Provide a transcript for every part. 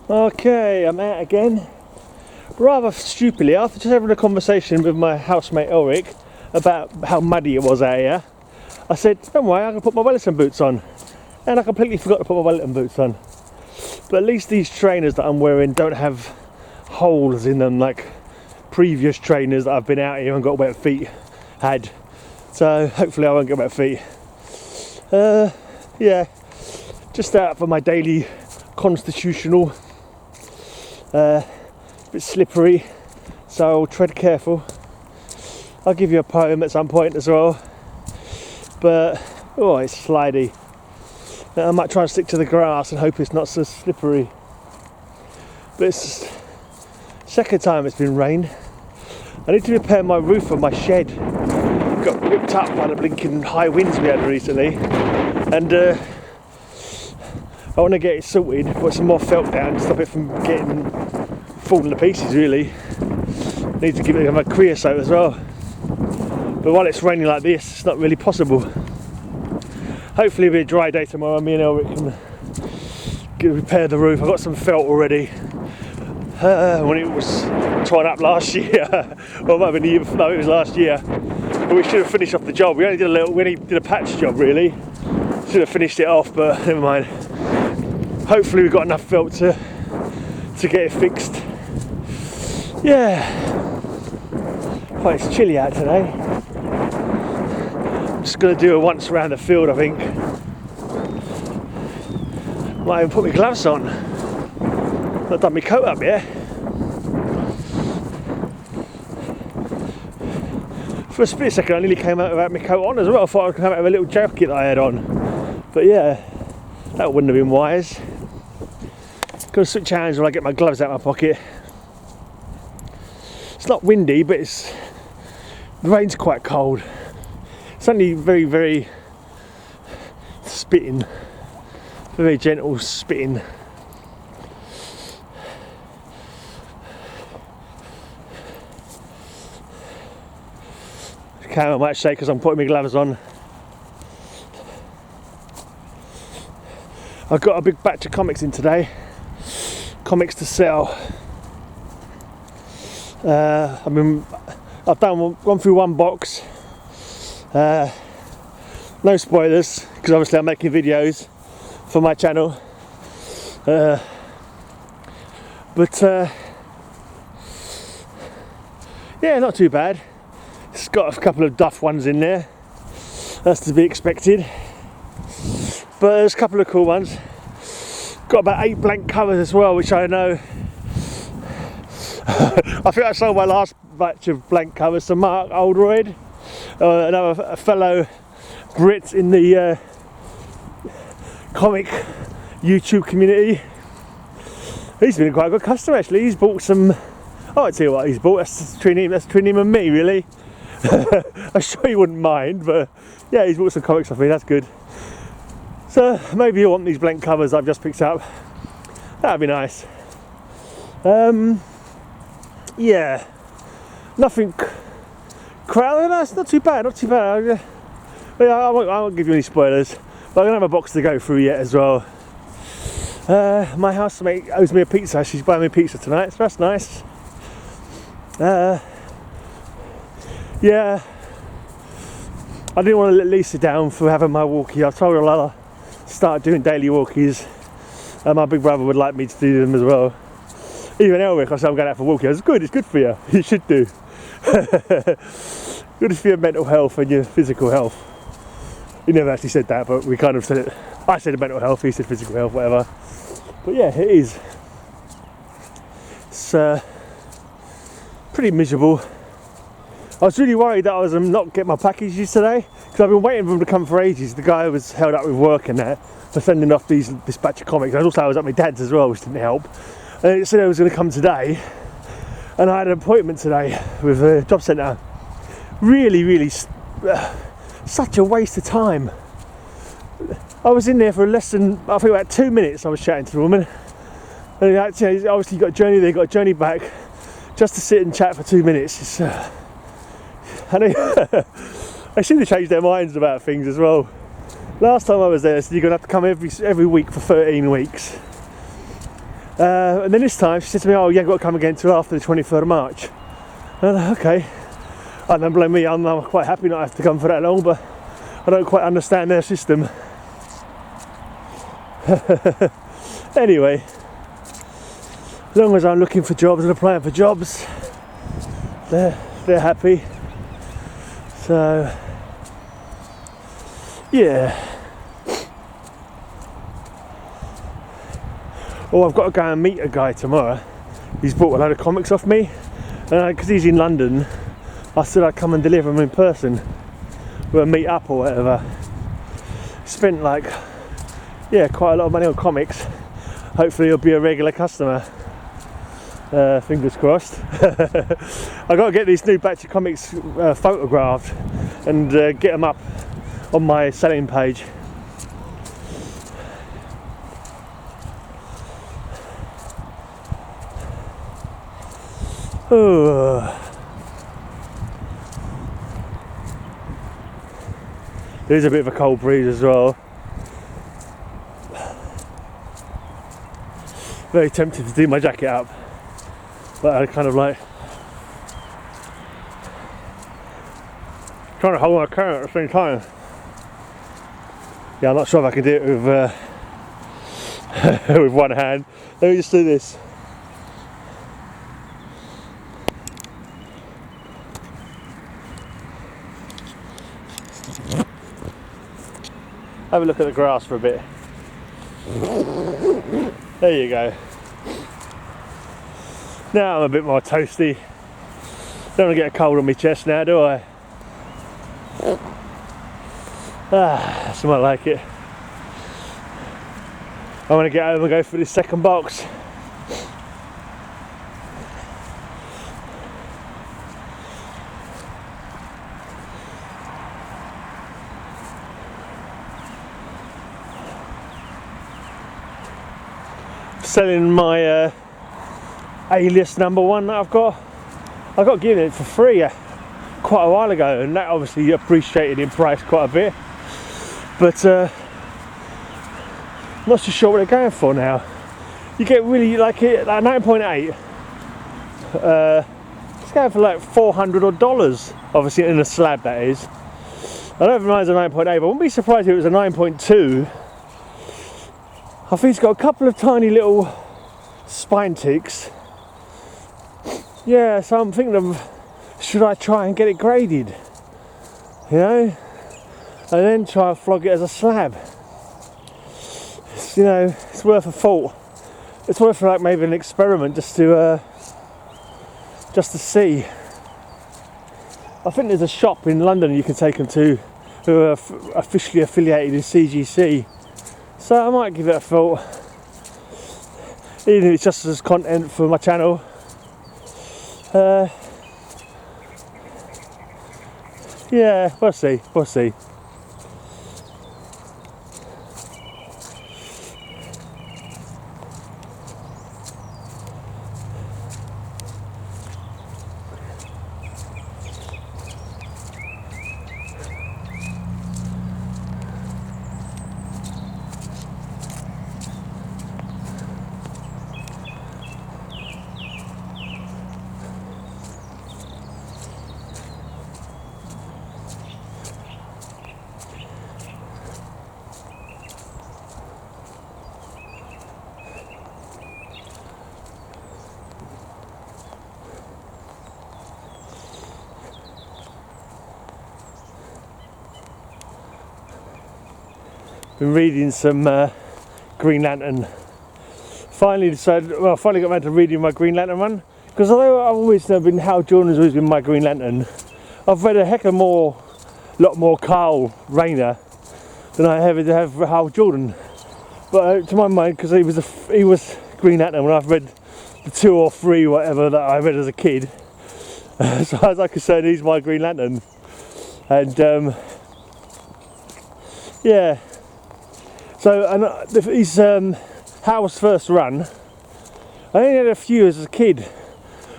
Okay, I'm out again. Rather stupidly, after just having a conversation with my housemate Elric about how muddy it was out here, I said, don't worry, I can put my Wellington boots on. And I completely forgot to put my Wellington boots on. But at least these trainers that I'm wearing don't have holes in them like previous trainers that I've been out here and got wet feet had. So hopefully I won't get wet feet. Yeah, just out for my daily constitutional. Bit slippery, so tread careful. I'll give you a poem at some point as well, but oh, it's slidey. I might try and stick to the grass and hope it's not so slippery. But it's second time it's been rain. I need to repair my roof of my shed. It got ripped up by the blinking high winds we had recently, and I want to get it sorted, put some more felt down to stop it from getting falling to pieces really. Need to give it a creosote as well. But while it's raining like this, it's not really possible. Hopefully it'll be a dry day tomorrow, me and Elric can repair the roof. I've got some felt already. When it was torn up last year, well, it might have been the year, no, it was last year. But we should have finished off the job. We only did a patch job really. Should have finished it off, but never mind. Hopefully we've got enough felt to get it fixed. Yeah. Oh, it's chilly out today. I'm just going to do a once around the field, I think. Might even put my gloves on. Not done my coat up yet. For a split second I nearly came out without my coat on as well. I thought I'd come out with a little jacket that I had on. But yeah, that wouldn't have been wise. Gonna switch hands when I get my gloves out of my pocket. It's not windy, but the rain's quite cold. It's only very, very spitting, very gentle spitting. I might shake because I'm putting my gloves on. I've got a big batch of comics in today. Comics to sell. I've gone through one box. No spoilers, because obviously I'm making videos for my channel. Yeah, not too bad. It's got a couple of duff ones in there. That's to be expected. But there's a couple of cool ones. Got about 8 blank covers as well, which I know. I think I sold my last batch of blank covers to Mark Oldroyd, a fellow Brit in the comic YouTube community. He's been quite a good customer actually. He's bought some. Oh, I'll tell you what he's bought. That's between him and me, really. I'm sure he wouldn't mind, but yeah, he's bought some comics off me. That's good. So maybe you'll want these blank covers I've just picked up. That'd be nice. Yeah, nothing crowded. That's not too bad. Not too bad. But yeah, I won't give you any spoilers. But I'm gonna have a box to go through yet as well. My housemate owes me a pizza. She's buying me pizza tonight, so that's nice. Yeah, I didn't want to let Lisa down for having my walkie. I told her I'll start doing daily walkies. My big brother would like me to do them as well. Even Elric, I said I'm going out for walking. It's good for you. You should do. Good for your mental health and your physical health. He never actually said that, but we kind of said it. I said mental health, he said physical health, whatever. But yeah, it is. It's pretty miserable. I was really worried that I was not getting my packages today, because I've been waiting for them to come for ages. The guy was held up with work and that for sending off this batch of comics. And also I was at my dad's as well, which didn't help. And it said it was going to come today, and I had an appointment today with a job centre. Really such a waste of time. I was in there for less than, I think about 2 minutes. I was chatting to the woman, and actually, obviously got a journey there, got a journey back, just to sit and chat for 2 minutes. It's, they seem to change their minds about things as well. Last time I was there, they said you're going to have to come every week for 13 weeks. And then this time she said to me, oh, you ain't got to come again until after the 23rd of March. And I'm like, okay. I don't blame me, I'm quite happy not to have to come for that long, but I don't quite understand their system. Anyway, as long as I'm looking for jobs and applying for jobs, they're happy. So, yeah. Oh, I've got to go and meet a guy tomorrow. He's bought a load of comics off me, because he's in London. I said I'd come and deliver them in person. We'll meet up or whatever. Spent like, yeah, quite a lot of money on comics. Hopefully he'll be a regular customer. Fingers crossed. I got to get these new batch of comics photographed and get them up on my selling page. Oh. There's a bit of a cold breeze as well. Very tempted to do my jacket up, but I kind of like trying to hold my camera at the same time. Yeah, I'm not sure if I can do it with with one hand. Let me just do this. Have a look at the grass for a bit. There you go. Now I'm a bit more toasty. Don't want to get a cold on my chest now, do I? Something like it. I want to get home and go for this second box. Selling my alias #1 that I've got. I got given it for free quite a while ago, and that obviously appreciated in price quite a bit. But I'm not so sure what they're going for now. You get really like it, like 9.8. It's going for like $400 odd, obviously in a slab that is. I don't know if it's a 9.8, but I wouldn't be surprised if it was a 9.2. I think it's got a couple of tiny little spine ticks. Yeah, so I'm thinking of, should I try and get it graded? You know? And then try and flog it as a slab. It's, you know, it's worth a thought. It's worth like maybe an experiment just to see. I think there's a shop in London you can take them to who are officially affiliated with CGC. So I might give it a thought, even if it's just as content for my channel. Yeah, we'll see. Been reading some Green Lantern. Finally got around to reading my Green Lantern one, because although I've always been, Hal Jordan's always been my Green Lantern, I've read a lot more Kyle Rayner than I ever have Hal Jordan. But to my mind, because he was Green Lantern when I've read the 2 or 3 whatever that I read as a kid. As far as I'm concerned, he's my Green Lantern. And yeah. So, and he's Hal's first run. I only had a few as a kid,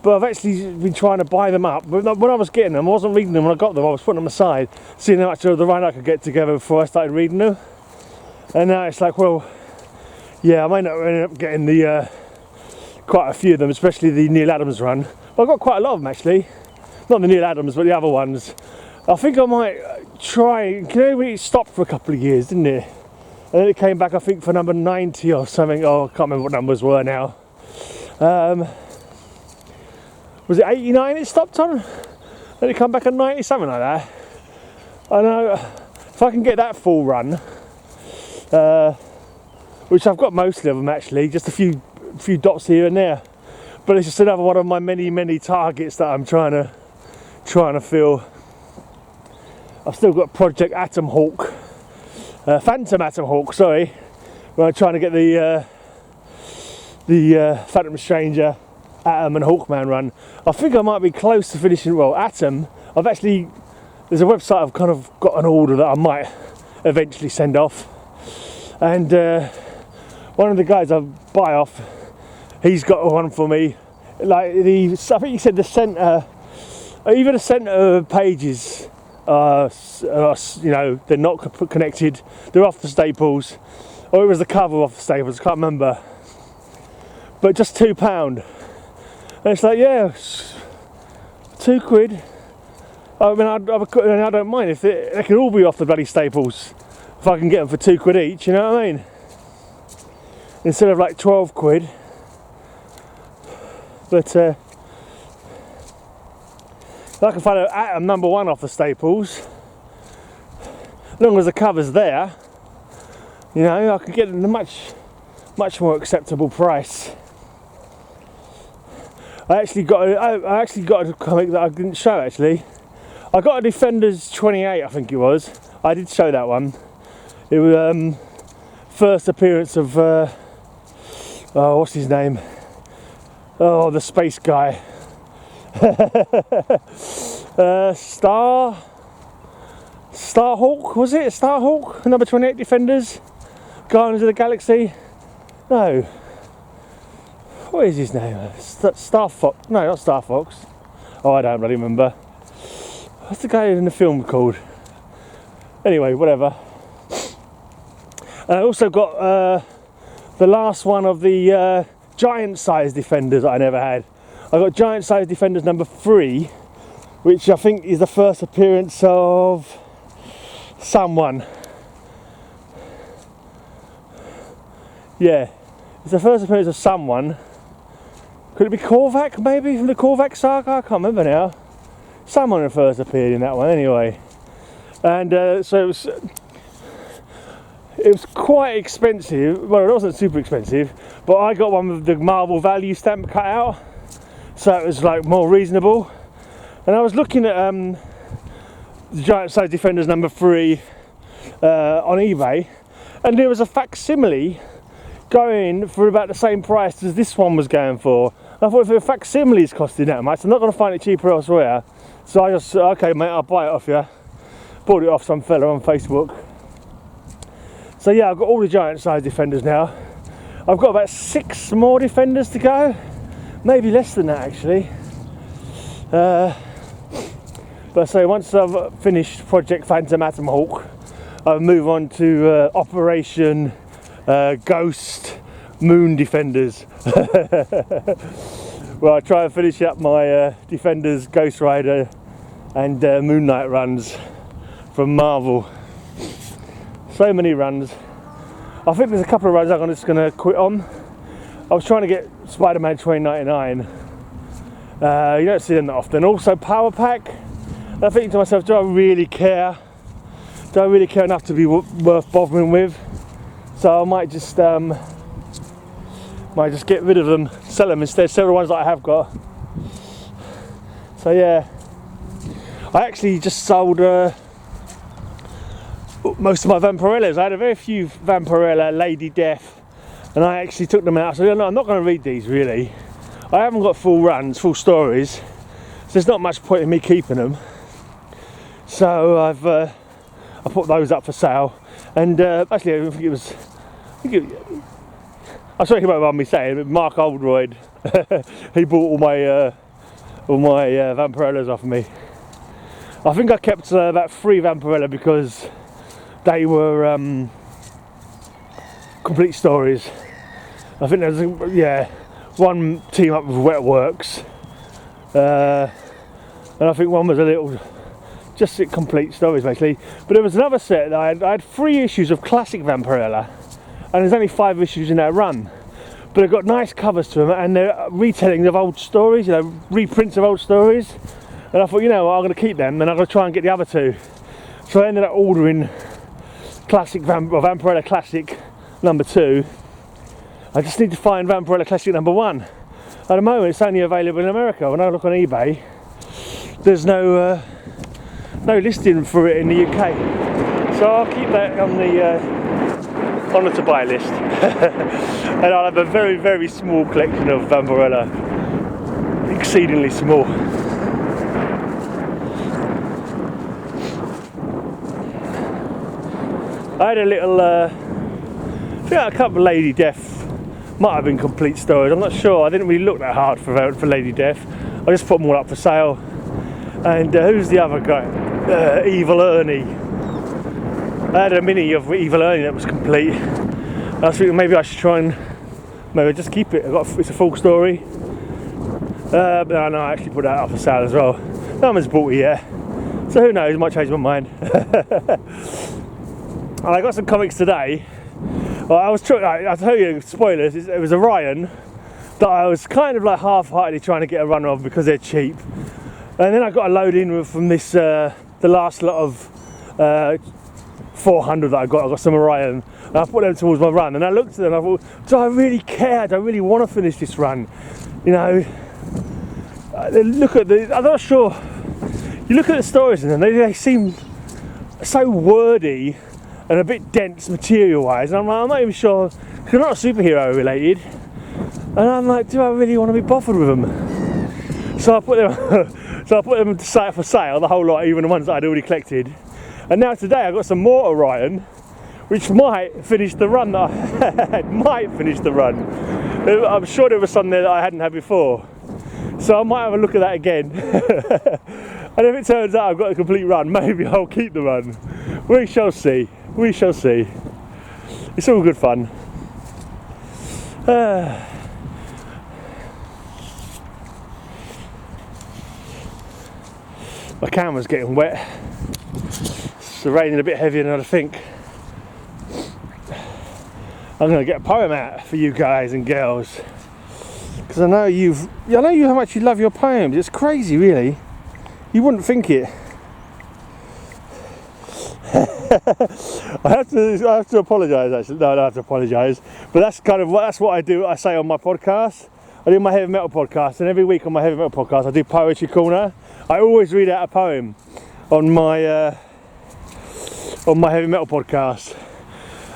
but I've actually been trying to buy them up. But when I was getting them, I wasn't reading them when I got them. I was putting them aside, seeing how much of the run I could get together before I started reading them. And now it's like, well, yeah, I might not end up getting the quite a few of them, especially the Neil Adams run. Well, I've got quite a lot of them actually. Not the Neil Adams, but the other ones. I think I might try, you know, it stopped for a couple of years, didn't it? And then it came back, I think, for number 90 or something. Oh, I can't remember what numbers were now. Was it 89 it stopped on? Then it come back at 90, something like that. I know, if I can get that full run, which I've got mostly of them actually, just a few dots here and there. But it's just another one of my many targets that I'm trying to fill. I've still got Project Atom Hawk, Phantom Atom Hawk, sorry, where I'm trying to get the Phantom Stranger, Atom and Hawkman run. I think I might be close to finishing, well, Atom, there's a website I've kind of got an order that I might eventually send off. And one of the guys I buy off, he's got one for me. Like I think he said the centre, even the centre pages, you know, they're not connected, they're off the staples, or it was the cover off the staples, I can't remember, but just £2, and it's like, yeah, £2. I mean, I don't mind if they can all be off the bloody staples, if I can get them for £2 each, you know what I mean, instead of like £12. But if I can find an Atom number 1 off the staples, as long as the cover's there, you know, I could get it at a much more acceptable price. I actually got a comic that I didn't show actually. I got a Defenders 28, I think it was. I did show that one. It was first appearance of oh, what's his name? Oh, the space guy. Starhawk, was it? Starhawk, number 28 Defenders, Guardians of the Galaxy. No, what is his name? Star Fox? No, not Star Fox. Oh, I don't really remember. What's the guy in the film called? Anyway, whatever. I also got the last one of the giant size Defenders that I never had. I got giant size Defenders number 3, which I think is the first appearance of someone. Yeah, it's the first appearance of someone. Could it be Korvac, maybe, from the Korvac saga? I can't remember now. Someone first appeared in that one anyway. And so it was quite expensive. Well, it wasn't super expensive, but I got one with the Marvel value stamp cut out, so it was like more reasonable. And I was looking at the giant size Defenders number 3 on eBay, and there was a facsimile going for about the same price as this one was going for. I thought, if a facsimile is costing that much, I'm not going to find it cheaper elsewhere. So I just, okay mate, I'll buy it off you. Bought it off some fella on Facebook. So yeah, I've got all the giant size Defenders now. I've got about 6 more Defenders to go. Maybe less than that actually. But so once I've finished Project Phantom Atom Hawk, I'll move on to Operation Ghost Moon Defenders. Well, I try and finish up my Defenders, Ghost Rider and Moon Knight runs from Marvel. So many runs. I think there's a couple of runs I'm just going to quit on. I was trying to get Spider-Man 2099. You don't see them that often. Also Power Pack. And I think to myself, do I really care? Do I really care enough to be worth bothering with? So I might just get rid of them, sell them instead, sell the ones that I have got. So yeah, I actually just sold most of my Vampirellas. I had a very few Vampirella Lady Death, and I actually took them out. So no, I'm not going to read these really. I haven't got full runs, full stories, so there's not much point in me keeping them. So I put those up for sale, and actually I think it was. I was talking about me saying, but Mark Oldroyd, he bought all my Vampirellas off of me. I think I kept about 3 Vampirella because they were complete stories. I think there's, yeah, one team up with Wetworks, and I think one was a little, just complete stories basically. But there was another set that I had 3 issues of classic Vampirella, and there's only 5 issues in that run. But they've got nice covers to them, and they're retellings of old stories, you know, reprints of old stories. And I thought, you know what, I'm going to keep them, and I'm going to try and get the other 2. So I ended up ordering classic Vampirella Classic number 2. I just need to find Vampirella Classic number 1. At the moment, it's only available in America. When I look on eBay, there's no listing for it in the UK. So I'll keep that on the to buy list. And I'll have a very, very small collection of Vampirella. Exceedingly small. I had a little, I think a couple of Lady Death, might have been complete stories, I'm not sure. I didn't really look that hard for Lady Death. I just put them all up for sale. And who's the other guy? Evil Ernie. I had a mini of Evil Ernie that was complete. I was thinking maybe I should try and maybe just keep it. It's a full story. But no, I actually put that up for sale as well. No one's bought it yet. So who knows, I might change my mind. And I got some comics today. Well, I'll tell you, spoilers, it was Orion that I was kind of like half-heartedly trying to get a run of because they're cheap. And then I got a load in from this, the last lot of 400 that I got some Orion. And I put them towards my run. And I looked at them and I thought, do I really care? Do I really want to finish this run? You know, I'm not sure. You look at the stories in them, they seem so wordy and a bit dense material-wise, and I'm not even sure, because they're not superhero related, and I'm like, do I really want to be bothered with them? So I put them for sale, the whole lot, even the ones that I'd already collected. And now today I've got some more Orion, which might finish the run that I had, I'm sure there was some there that I hadn't had before. So I might have a look at that again. And if it turns out I've got a complete run, maybe I'll keep the run. We shall see. We shall see. It's all good fun. My camera's getting wet. It's raining a bit heavier than I think. I'm going to get a poem out for you guys and girls, because I know how much you love your poems. It's crazy, really. You wouldn't think it. I have to apologise actually. No, I don't have to apologise. But that's what I do. I say on my podcast. I do my heavy metal podcast, and every week on my heavy metal podcast I do Poetry Corner. I always read out a poem on my heavy metal podcast,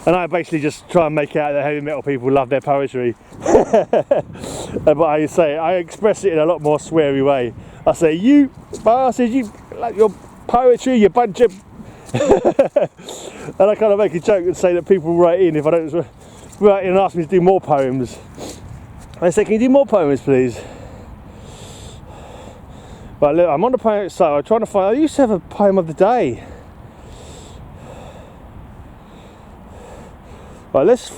and I basically just try and make out that heavy metal people love their poetry. But I express it in a lot more sweary way. I say, you bastards, you like your poetry, you bunch of and I kind of make a joke and say that people write in if I don't write in and ask me to do more poems. I say, can you do more poems please? Right, look, I'm on the poem site. I'm trying to find, I used to have a poem of the day. Right, let's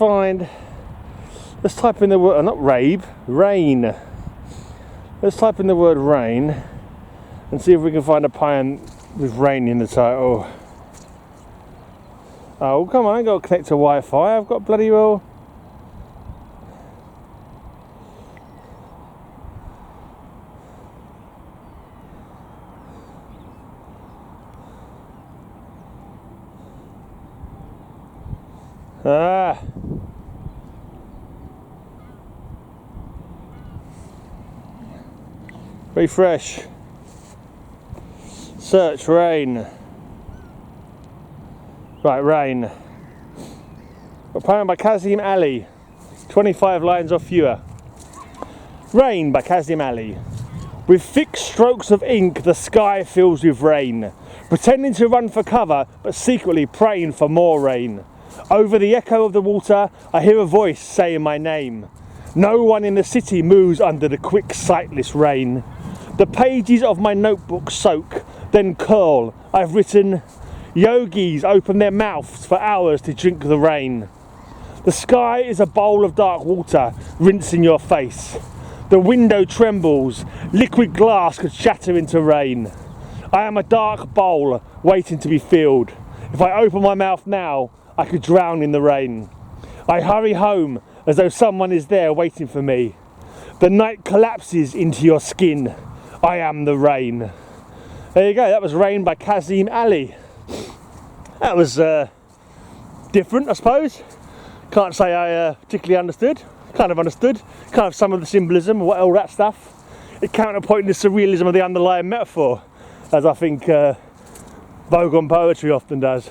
type in the word, not rain. Let's type in the word rain and see if we can find a poem with rain in the title. Oh, come on, I ain't got to connect to Wi-Fi. I've got bloody well. Refresh. Search rain. Right, rain. A poem by Kazim Ali. 25 lines or fewer. Rain by Kazim Ali. With thick strokes of ink the sky fills with rain, pretending to run for cover but secretly praying for more rain. Over the echo of the water I hear a voice saying my name. No one in the city moves under the quick sightless rain. The pages of my notebook soak, then curl. I've written, yogis open their mouths for hours to drink the rain. The sky is a bowl of dark water rinsing your face. The window trembles, liquid glass could shatter into rain. I am a dark bowl waiting to be filled. If I open my mouth now, I could drown in the rain. I hurry home as though someone is there waiting for me. The night collapses into your skin. I am the rain. There you go, that was Rain by Kazim Ali. That was different, I suppose. Can't say I particularly understood. Kind of understood. Kind of some of the symbolism, all that stuff. It counterpointed the surrealism of the underlying metaphor, as I think Vogon poetry often does.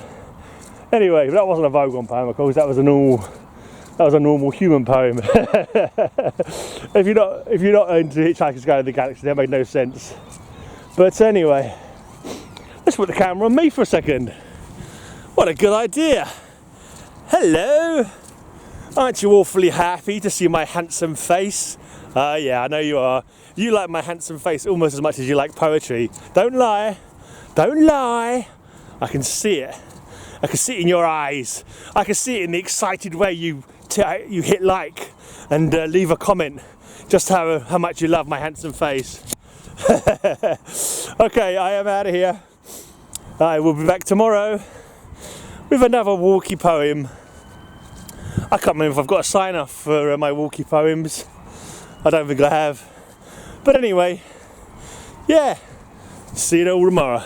Anyway, that wasn't a Vogon poem, of course. That was a normal human poem. if you're not into Hitchhiker's Guide to the Galaxy, that made no sense. But anyway, let's put the camera on me for a second. What a good idea. Hello. Aren't you awfully happy to see my handsome face? Yeah, I know you are. You like my handsome face almost as much as you like poetry. Don't lie. Don't lie. I can see it. I can see it in your eyes. I can see it in the excited way you hit like and leave a comment. Just how much you love my handsome face. Okay, I am out of here. I will be back tomorrow with another walkie poem. I can't remember if I've got a sign off for my walkie poems. I don't think I have. But anyway, yeah, see you all tomorrow.